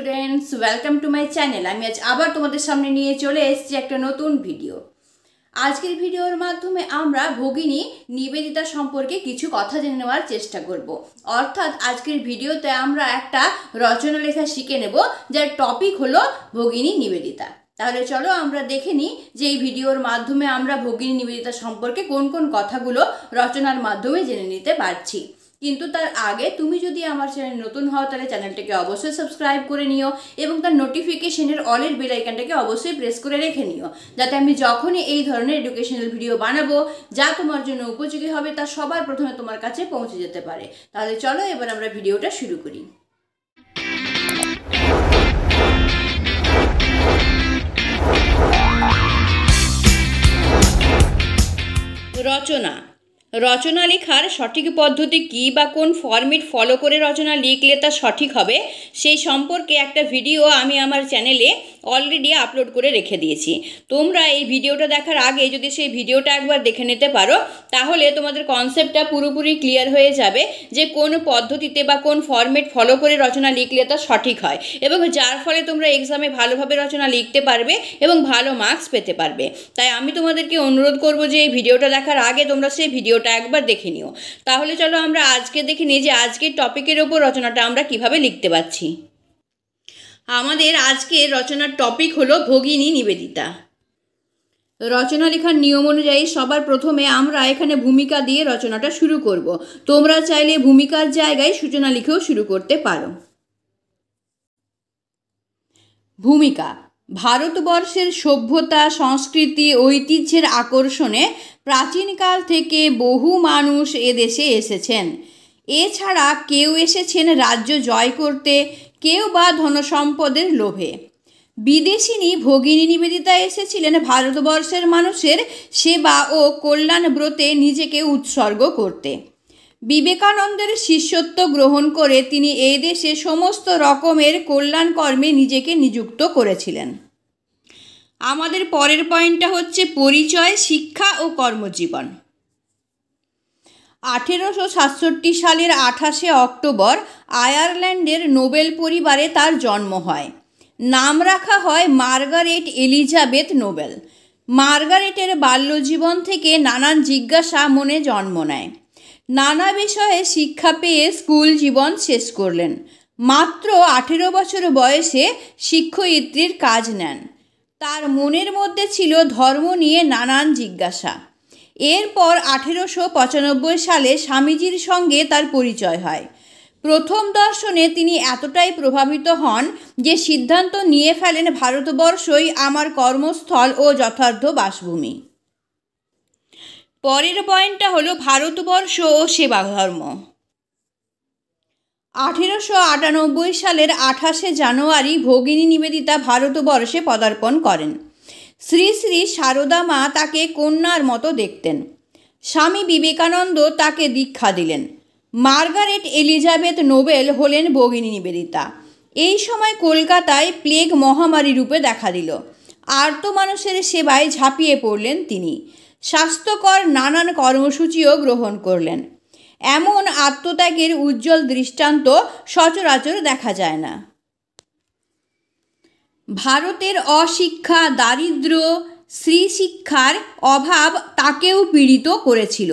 Students, welcome to my channel. আমি আজ আবার তোমাদের সামনে নিয়ে চলে এসেছি একটা নতুন ভিডিও। আজকের ভিডিওর মাধ্যমে আমরা ভগিনী নিবেদিতা সম্পর্কে কিছু কথা জেনে নেওয়ার চেষ্টা করব। অর্থাৎ আজকের ভিডিওতে আমরা একটা রচনা লেখা শিখে নেব, যার টপিক হলো ভগিনী নিবেদিতা। তাহলে চলো আমরা দেখে নিই যে এই ভিডিওর মাধ্যমে আমরা ভগিনী নিবেদিতা সম্পর্কে কোন কোন কথাগুলো রচনার মাধ্যমে জেনে নিতে পারছি। কিন্তু তার আগে তুমি যদি আমার চ্যানেল নতুন হও তাহলে চ্যানেলটাকে অবশ্যই সাবস্ক্রাইব করে নিও এবং তার নোটিফিকেশনের অলের বেল আইকনটাকে অবশ্যই প্রেস করে রেখে নিও, যাতে আমি যখনই এই ধরনের এডুকেশনাল ভিডিও বানাবো যা তোমার জন্য উপযোগী হবে তা সবার প্রথমে তোমার কাছে পৌঁছে যেতে পারে। তাহলে চলো এবার আমরা ভিডিওটা শুরু করি। রচনা লেখার সঠিক পদ্ধতি কী বা কোন ফরম্যাট ফলো করে রচনা লিখলে তা সঠিক হবে সেই সম্পর্কে একটা ভিডিও আমি আমার চ্যানেলে অলরেডি আপলোড করে রেখে দিয়েছি। তোমরা এই ভিডিওটা দেখার আগে যদি সেই ভিডিওটা একবার দেখে নিতে পারো তাহলে তোমাদের কনসেপ্টটা পুরোপুরি ক্লিয়ার হয়ে যাবে যে কোন পদ্ধতিতে বা কোন ফরম্যাট ফলো করে রচনা লিখলে তা সঠিক হয় এবং যার ফলে তোমরা এক্সামে ভালোভাবে রচনা লিখতে পারবে এবং ভালো মার্কস পেতে পারবে। তাই আমি তোমাদেরকে অনুরোধ করব যে এই ভিডিওটা দেখার আগে তোমরা সেই ভিডিওটা একবার দেখে নিও। তাহলে চলো আমরা আজকে দেখে নিই যে আজকের টপিকের ওপর রচনাটা আমরা কিভাবে লিখতে পারছি। আমাদের আজকের রচনার টপিক হলো ভগিনী নিবেদিতা। রচনা লেখার নিয়ম অনুযায়ী সবার প্রথমে আমরা এখানে ভূমিকা দিয়ে রচনাটা শুরু করব। তোমরা চাইলে ভূমিকার জায়গায় সূচনা লিখেও শুরু করতে পারো। ভূমিকা। ভারতবর্ষের সভ্যতা, সংস্কৃতি, ঐতিহ্যের আকর্ষণে প্রাচীনকাল থেকে বহু মানুষ এদেশে এসেছেন। এছাড়া কেউ এসেছেন রাজ্য জয় করতে, কেউ বা ধনসম্পদের লোভে। বিদেশিনী ভগিনী নিবেদিতা এসেছিলেন ভারতবর্ষের মানুষের সেবা ও কল্যাণ ব্রতে নিজেকে উৎসর্গ করতে। বিবেকানন্দের শিষ্যত্ব গ্রহণ করে তিনি এই দেশে সমস্ত রকমের কল্যাণ কর্মে নিজেকে নিযুক্ত করেছিলেন। আমাদের পরের পয়েন্টটা হচ্ছে পরিচয়, শিক্ষা ও কর্মজীবন। 1867 সালের 28শে অক্টোবর আয়ারল্যান্ডের নোবেল পরিবারে তার জন্ম হয়। নাম রাখা হয় মার্গারেট এলিজাবেথ নোবেল। মার্গারেটের বাল্যজীবন থেকে নানান জিজ্ঞাসা মনে জন্ম নেয়। নানা বিষয়ে শিক্ষা পেয়ে স্কুল জীবন শেষ করলেন। মাত্র 18 বছর বয়সে শিক্ষয়িত্রীর কাজ নেন। তার মনের মধ্যে ছিল ধর্ম নিয়ে নানান জিজ্ঞাসা। এরপর 1895 সালে স্বামীজির সঙ্গে তার পরিচয় হয়। প্রথম দর্শনে তিনি এতটাই প্রভাবিত হন যে সিদ্ধান্ত নিয়ে ফেলেন ভারতবর্ষই আমার কর্মস্থল ও যথার্থ বাসভূমি। পরের পয়েন্টটা হলো ভারতবর্ষ ও সেবা ধর্ম। 1898 সালের 28শে জানুয়ারি ভগিনী নিবেদিতা ভারতবর্ষে পদার্পণ করেন। শ্রী শ্রী সারদা মা তাকে কন্যার মতো দেখতেন। স্বামী বিবেকানন্দ তাকে দীক্ষা দিলেন। মার্গারেট এলিজাবেথ নোবেল হলেন ভগিনী নিবেদিতা। এই সময় কলকাতায় প্লেগ মহামারী রূপে দেখা দিল। আর্ত মানুষের সেবায় ঝাঁপিয়ে পড়লেন তিনি। স্বাস্থ্যকর নানান কর্মসূচিও গ্রহণ করলেন। এমন আত্মত্যাগের উজ্জ্বল দৃষ্টান্ত সচরাচর দেখা যায় না। ভারতের অশিক্ষা, দারিদ্র্য, স্ত্রী শিক্ষার অভাব তাকেও পীড়িত করেছিল।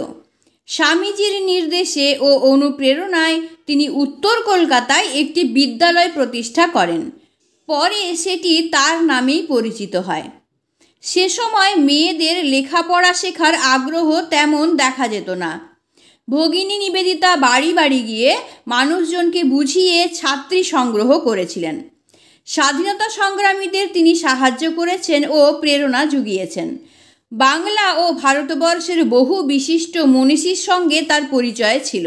স্বামীজির নির্দেশে ও অনুপ্রেরণায় তিনি উত্তর কলকাতায় একটি বিদ্যালয় প্রতিষ্ঠা করেন। পরে সেটি তার নামেই পরিচিত হয়। সে সময় মেয়েদের লেখাপড়া শেখার আগ্রহ তেমন দেখা যেত না। ভগিনী নিবেদিতা বাড়ি বাড়ি গিয়ে মানুষজনকে বুঝিয়ে ছাত্রী সংগ্রহ করেছিলেন। স্বাধীনতা সংগ্রামীদের তিনি সাহায্য করেছেন ও প্রেরণা জুগিয়েছেন। বাংলা ও ভারতবর্ষের বহু বিশিষ্ট মনীষীর সঙ্গে তার পরিচয় ছিল।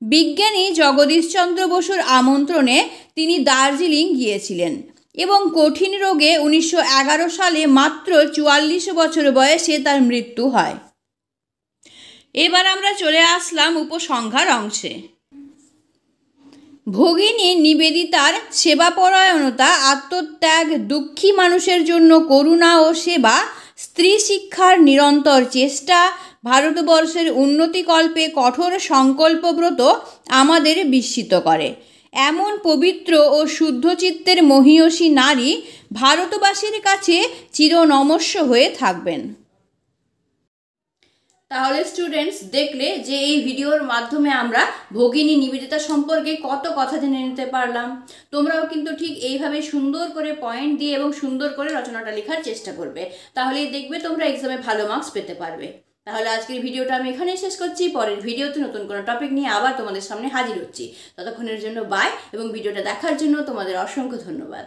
বিজ্ঞানী জগদীশচন্দ্র বসুর আমন্ত্রণে তিনি দার্জিলিং গিয়েছিলেন এবং কঠিন রোগে 1911 সালে মাত্র 44 বছর বয়সে তার মৃত্যু হয়। এবার আমরা চলে আসলাম উপসংহার অংশে। ভগিনী নিবেদিতার সেবাপরায়ণতা, আত্মত্যাগ, দুঃখী মানুষের জন্য করুণা ও সেবা, স্ত্রী শিক্ষার নিরন্তর চেষ্টা, ভারতবর্ষের উন্নতিকল্পে কঠোর সংকল্পব্রত আমাদের বিস্মিত করে। এমন পবিত্র ও শুদ্ধচিত্তের মহীয়সী নারী ভারতবাসীর কাছে চিরনমস্য হয়ে থাকবেন। তাহলে স্টুডেন্টস, দেখলে যে এই ভিডিওর মাধ্যমে আমরা ভগিনী নিবেদিতা সম্পর্কে কত কথা জেনে নিতে পারলাম। তোমরাও কিন্তু ঠিক এইভাবে সুন্দর করে পয়েন্ট দিয়ে এবং সুন্দর করে রচনাটা লেখার চেষ্টা করবে, তাহলেই দেখবে তোমরা এক্সামে ভালো মার্কস পেতে পারবে। তাহলে আজকের ভিডিওটা আমি এখানেই শেষ করছি। পরের ভিডিওতে নতুন কোনো টপিক নিয়ে আবার তোমাদের সামনে হাজির হচ্ছি। ততক্ষণের জন্য বাই, এবং ভিডিওটা দেখার জন্য তোমাদের অসংখ্য ধন্যবাদ।